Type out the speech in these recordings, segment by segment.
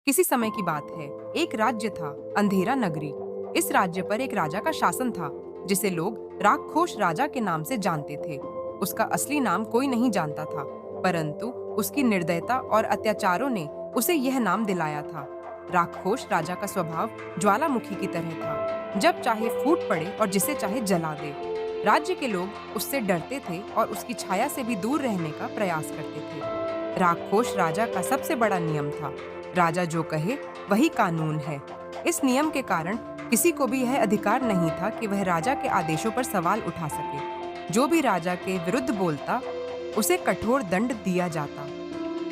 किसी समय की बात है। एक राज्य था, अंधेरा नगरी। इस राज्य पर एक राजा का शासन था, जिसे लोग राक्षस राजा के नाम से जानते थे। उसका असली नाम कोई नहीं जानता था, परंतु उसकी निर्दयता और अत्याचारों ने उसे यह नाम दिलाया था। राक्षस राजा का स्वभाव ज्वालामुखी की तरह था, जब चाहे फूट पड़े और जिसे चाहे जला दे। राज्य के लोग उससे डरते थे और उसकी छाया से भी दूर रहने का प्रयास करते थे। राक्षस राजा का सबसे बड़ा नियम था, राजा जो कहे वही कानून है। इस नियम के कारण किसी को भी यह अधिकार नहीं था कि वह राजा के आदेशों पर सवाल उठा सके। जो भी राजा के विरुद्ध बोलता, उसे कठोर दंड दिया जाता।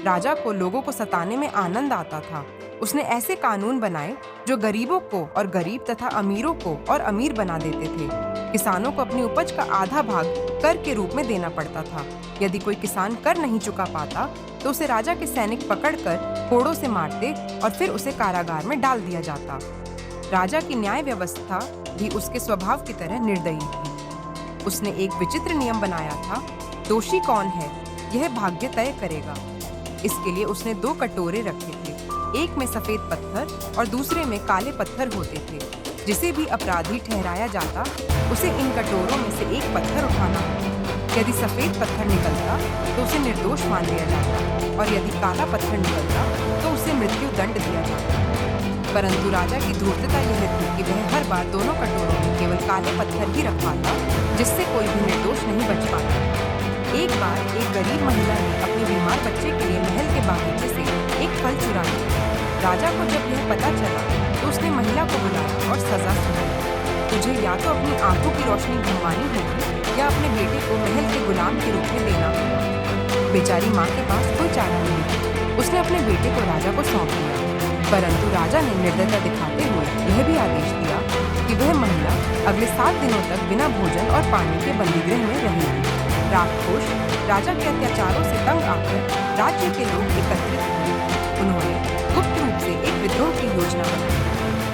राजा को लोगों को सताने में आनंद आता था। उसने ऐसे कानून बनाए जो गरीबों को और गरीब तथा अमीरों को और अमीर बना देते थे। किसानों को अपनी उपज का आधा भाग कर के रूप में देना पड़ता था। यदि कोई किसान कर नहीं चुका पाता, तो उसे राजा के सैनिक पकड़कर कोड़ों से मारते और फिर उसे कारागार में डाल दिया जाता। राजा की न्याय व्यवस्था भी उसके स्वभाव की तरह निर्दयी थी। उसने एक विचित्र नियम बनाया था, दोषी कौन है यह भाग्य तय करेगा। इसके लिए उसने 2 कटोरे रखे थे, एक में सफेद पत्थर और दूसरे में काले पत्थर होते थे। जिसे भी अपराधी ठहराया जाता, उसे इन कटोरों में से एक पत्थर उठाना होता। यदि सफेद पत्थर निकलता तो उसे निर्दोष मान लिया जाता और यदि काला पत्थर निकलता तो उसे मृत्यु दंड दिया जाता। परंतु राजा की धूर्तता यह थी कि वह हर बार दोनों कटोरों में केवल काले पत्थर ही रखवाता, जिससे कोई भी निर्दोष नहीं बच पाता। एक बार एक गरीब महिला ने अपने बीमार बच्चे के लिए महल के बागीचे से एक फल चुरा लिया। राजा को जब यह पता चला तो उसने महिला को बुलाया और सजा सुनाई। तुझे या तो अपनी आंखों की रोशनी घुमानी होगी या अपने बेटे को महल के गुलाम के रूप में देना होगा। बेचारी माँ के पास कोई चारा नहीं था। उसने अपने बेटे को राजा को सौंप दिया, परंतु राजा ने निर्दयता दिखाते हुए यह भी आदेश दिया कि वह महिला अगले 7 दिनों तक बिना भोजन और पानी के बंदीगृह में रहेगी। राक्षस राजा के अत्याचारों से तंग आकर राज्य के लोग एकत्रित हुए। उन्होंने गुप्त रूप से एक विद्रोह की योजना बनाई।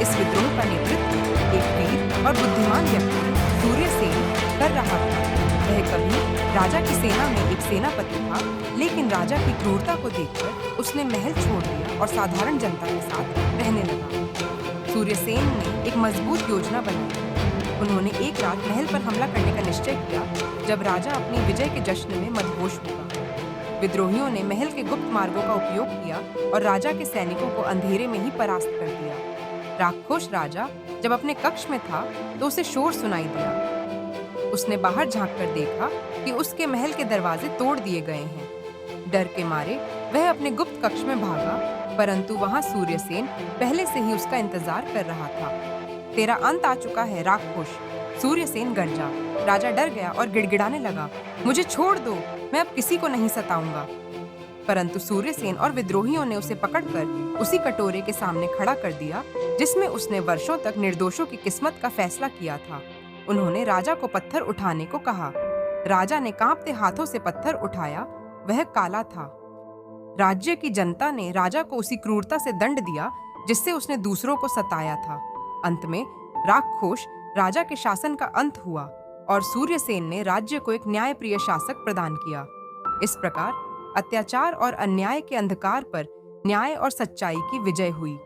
इस विद्रोह का नेतृत्व एक वीर और बुद्धिमान व्यक्ति सूर्यसेन कर रहा था। वह कभी राजा की सेना में एक सेनापति था, लेकिन राजा की क्रूरता को देखकर उसने महल छोड़ दिया और साधारण जनता के साथ रहने लगा। सूर्यसेन ने एक मजबूत योजना बनाई। उन्होंने एक रात महल पर हमला करने का निश्चय किया, जब राजा अपनी विजय के जश्न में मदहोश हुआ। विद्रोहियों ने महल के गुप्त मार्गों का उपयोग किया और राजा के सैनिकों को अंधेरे में ही परास्त कर दिया। राक्षस राजा जब अपने कक्ष में था तो उसे शोर सुनाई दिया। उसने बाहर झांककर देखा कि उसके महल के दरवाजे तोड़ दिए गए हैं। डर के मारे वह अपने गुप्त कक्ष में भागा, परंतु वहां सूर्यसेन पहले से ही उसका इंतजार कर रहा था। तेरा अंत आ चुका है राक्षस, सूर्यसेन गरजा। राजा डर गया और गिड़गिड़ाने लगा, मुझे छोड़ दो, मैं अब किसी को नहीं सताऊंगा। परंतु सूर्यसेन और विद्रोहियों ने उसे पकड़कर उसी कटोरे के सामने खड़ा कर दिया, जिसमें उसने वर्षों तक निर्दोषों की किस्मत का फैसला किया था। उन्होंने राजा को पत्थर उठाने को कहा। राजा ने कांपते हाथों से पत्थर उठाया। वह काला था। राज्य की जनता ने राजा को उसी क्रूरता से दंड दिया जिससे उसने दूसरों को सताया था। अंत में राक्षस राजा के शासन का अंत हुआ और सूर्यसेन ने राज्य को एक न्यायप्रिय शासक प्रदान किया। इस प्रकार अत्याचार और अन्याय के अंधकार पर न्याय और सच्चाई की विजय हुई।